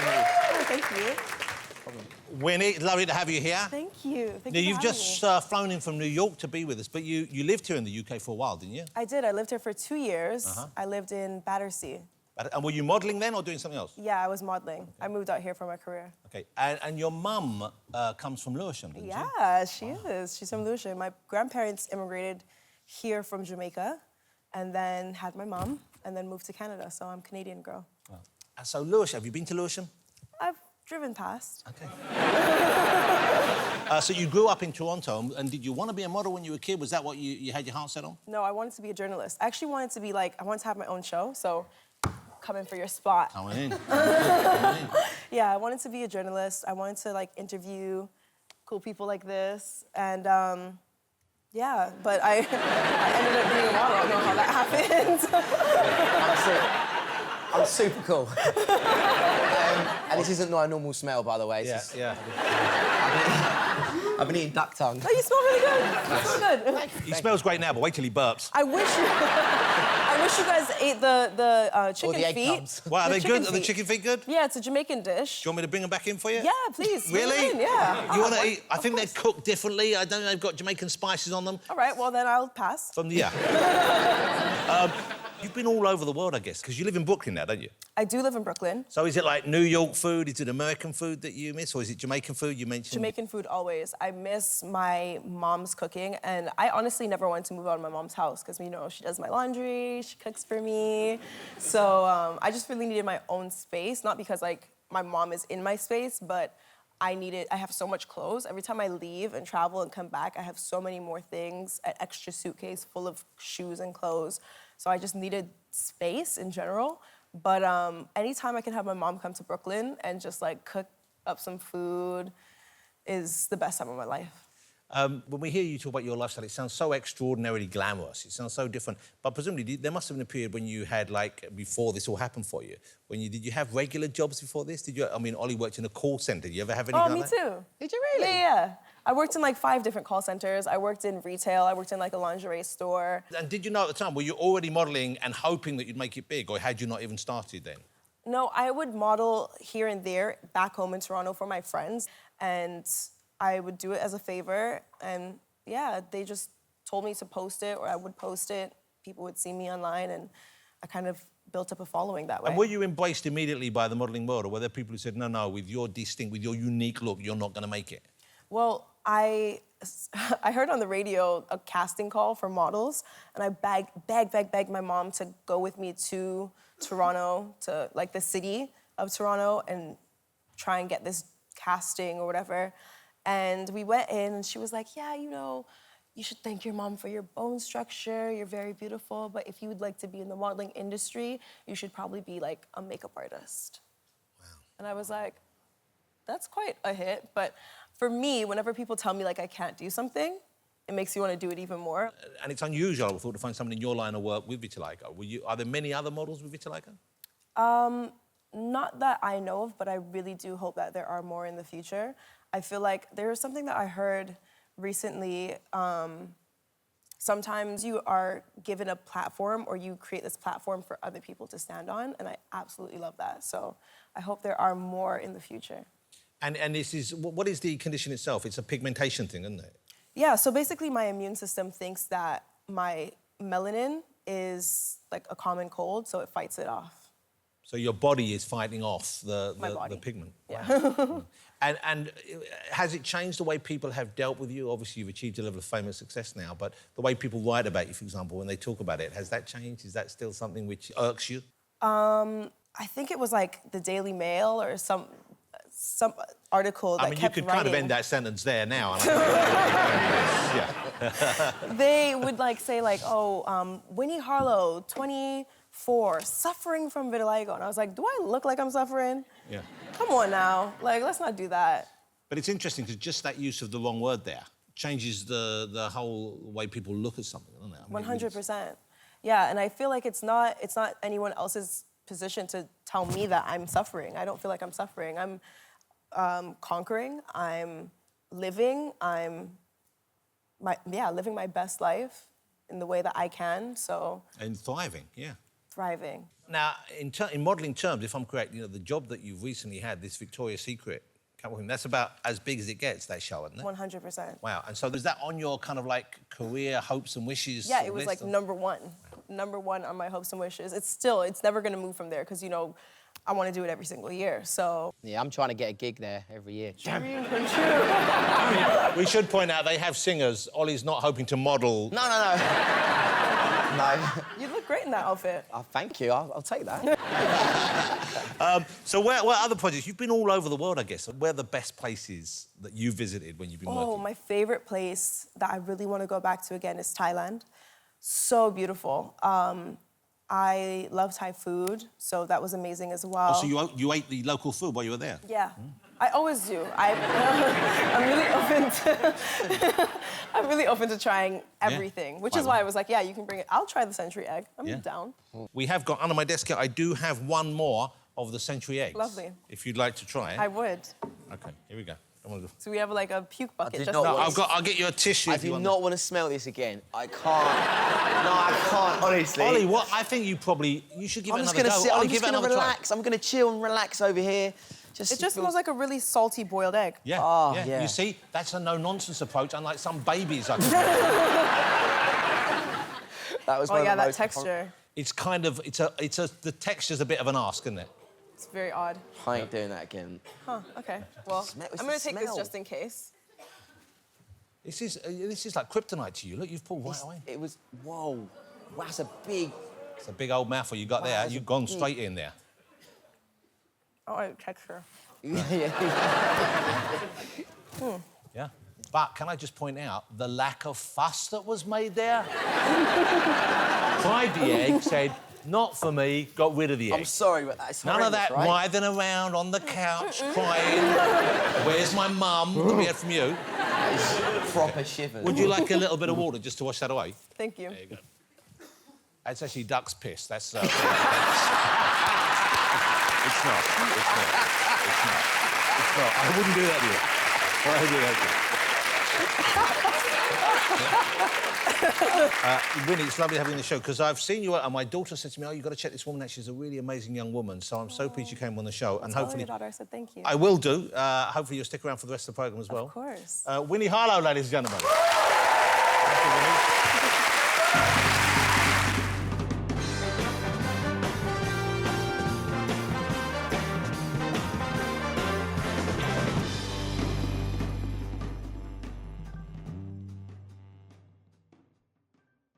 Nice to meet you. Oh, thank you. Winnie, it's lovely to have you here. Thank you. Thank Now, you you've for just flown in from New York to be with us, but you lived here in the UK for a while, didn't you? I did. I lived here for 2 years. I lived in Battersea. And were you modelling then or doing something else? Yeah, I was modeling. Okay. I moved out here for my career. OK. And your mum comes from Lewisham, didn't she? Yeah, she is. She's from Lewisham. My grandparents immigrated here from Jamaica and then had my mom and then moved to Canada, so I'm a Canadian girl. Wow. So Lewisham, have you been to Lewisham? I've driven past. OK. So you grew up in Toronto, and did you want to be a model when you were a kid? Was that what you had your heart set on? No, I wanted to be a journalist. I actually wanted to be I wanted to have my own show, so come in for your spot. Come in. Yeah, I wanted to be a journalist. I wanted to, interview cool people like this, and, yeah, but I ended up being a model. I don't know how that happened. I'm super cool. And this isn't my normal smell, by the way. I've been eating duck tongue. Oh, you smell really good. You smell good. He smells great now, but wait till he burps. I wish you guys ate the chicken the egg feet. crumbs. Wow, are they good? Are the chicken feet good? Yeah, it's a Jamaican dish. Do you want me to bring them back in for you? Yeah, please. Really? In, yeah. You want to eat? I think they're cooked differently. I don't know, they've got Jamaican spices on them. All right, well, then I'll pass. You've been all over the world, I guess, because you live in Brooklyn now, don't you? I do live in Brooklyn. So is it like New York food? Is it American food that you miss, or is it Jamaican food you mentioned? Jamaican food always. I miss my mom's cooking, and I honestly never wanted to move out of my mom's house because, she does my laundry, she cooks for me. So I just really needed my own space, not because, my mom is in my space, but I have so much clothes. Every time I leave and travel and come back, I have so many more things, an extra suitcase full of shoes and clothes. So I just needed space in general. But anytime I can have my mom come to Brooklyn and just cook up some food is the best time of my life. When we hear you talk about your lifestyle, it sounds so extraordinarily glamorous. It sounds so different. But presumably, there must have been a period when you had, before this all happened for you, did you have regular jobs before this? Did you? Ollie worked in a call centre. Did you ever have anything like that? Oh, me too. Did you really? Yeah. I worked in 5 different call centres. I worked in retail. I worked in a lingerie store. And did you know at the time, were you already modelling and hoping that you'd make it big, or had you not even started then? No, I would model here and there back home in Toronto for my friends, and I would do it as a favor, and yeah, they just told me to post it, or I would post it. People would see me online, and I kind of built up a following that way. And were you embraced immediately by the modelling world, or were there people who said, no, with your unique look, you're not going to make it? Well, I heard on the radio a casting call for models, and I begged my mom to go with me to Toronto, to the city of Toronto, and try and get this casting or whatever. And we went in, and she was like, yeah, you should thank your mom for your bone structure. You're very beautiful, but if you would like to be in the modeling industry, you should probably be a makeup artist. Wow. And I was like, that's quite a hit, but for me, whenever people tell me I can't do something, it makes you want to do it even more. And it's unusual, I thought, to find someone in your line of work with vitiligo. Are there many other models with vitiligo? Not that I know of, but I really do hope that there are more in the future. I feel like there was something that I heard recently. Sometimes you are given a platform, or you create this platform for other people to stand on, and I absolutely love that. So I hope there are more in the future. And what is the condition itself? It's a pigmentation thing, isn't it? Yeah, so basically my immune system thinks that my melanin is a common cold, so it fights it off. So your body is fighting off the pigment? Yeah. Wow. And has it changed the way people have dealt with you? Obviously, you've achieved a level of fame and success now, but the way people write about you, for example, when they talk about it, has that changed? Is that still something which irks you? I think it was the Daily Mail or some article that kept you could writing. kind of end that sentence there now. Yeah. They would say Winnie Harlow, 24, suffering from vitiligo. And I was like, do I look like I'm suffering? Yeah. Come on now, let's not do that. But it's interesting because just that use of the wrong word there changes the whole way people look at something, doesn't it? 100%. Yeah, and I feel like it's not anyone else's position to tell me that I'm suffering. I don't feel like I'm suffering. I'm conquering, I'm living, living my best life in the way that I can, so... And thriving, yeah. Thriving. Now, in modelling terms, if I'm correct, you know, the job that you've recently had, this Victoria's Secret couple thing, that's about as big as it gets, that show, isn't it? 100%. Wow. And so is that on your kind of like career hopes and wishes? Yeah, it was list? like number one on my hopes and wishes. It's never gonna move from there because, you know, I want to do it every single year, so. Yeah, I'm trying to get a gig there every year. Dream come true. We should point out they have singers. Ollie's not hoping to model. No. No. You look great in that outfit. Oh, thank you. I'll take that. So what other projects? You've been all over the world, I guess. Where are the best places that you visited when you've been working? Oh, my favorite place that I really want to go back to again is Thailand. So beautiful. I love Thai food, so that was amazing as well. Oh, so you ate the local food while you were there? Yeah, I always do. I'm really open to trying everything, which is why I was like, yeah, you can bring it. I'll try the century egg. I'm down. We have got, under my desk here, I do have one more of the century eggs. Lovely. If you'd like to try it. I would. OK, here we go. So we have like a puke bucket. did Just not No, want I'll get you a tissue. I do not want to smell this again. I can't. No, I can't, honestly. Ollie, what? I think you should give it another go. Sit, Ollie, I'm give just it going to another relax. I'm going to chill and relax over here. It just smells like a really salty boiled egg. Yeah, Oh, yeah. yeah. You see, that's a no-nonsense approach, unlike some babies. I can That was Oh one yeah, of the that most- texture. It's kind of, the texture's a bit of an ask, isn't it? It's very odd. I ain't doing that again. Huh, okay. Well, It's I'm gonna the take this smell. just in case. This is like kryptonite to you. Look, you've pulled right away. It was, whoa. Wow, that's a big... It's a big old mouthful you got Wow, there. that's You've a gone big- straight in there. Oh, texture. Yeah. But can I just point out the lack of fuss that was made there? Tried the egg, said, not for me, got rid of the egg. I'm sorry, but that's None of that right? writhing around on the couch, crying. Where's my mum? What do we have from you? Proper shivers. Would you like a little bit of water just to wash that away? Thank you. There you go. That's actually duck's piss. That's... It's not. I wouldn't do that to you. I wouldn't do that to you. Winnie, it's lovely having you on the show, because I've seen you, and my daughter said to me, oh, you've got to check this woman out. She's a really amazing young woman, so I'm so pleased you came on the show. And hopefully... Your daughter, I said thank you. I will do. Hopefully you'll stick around for the rest of the programme as well. Of course. Winnie Harlow, ladies and gentlemen. Thank you, Winnie.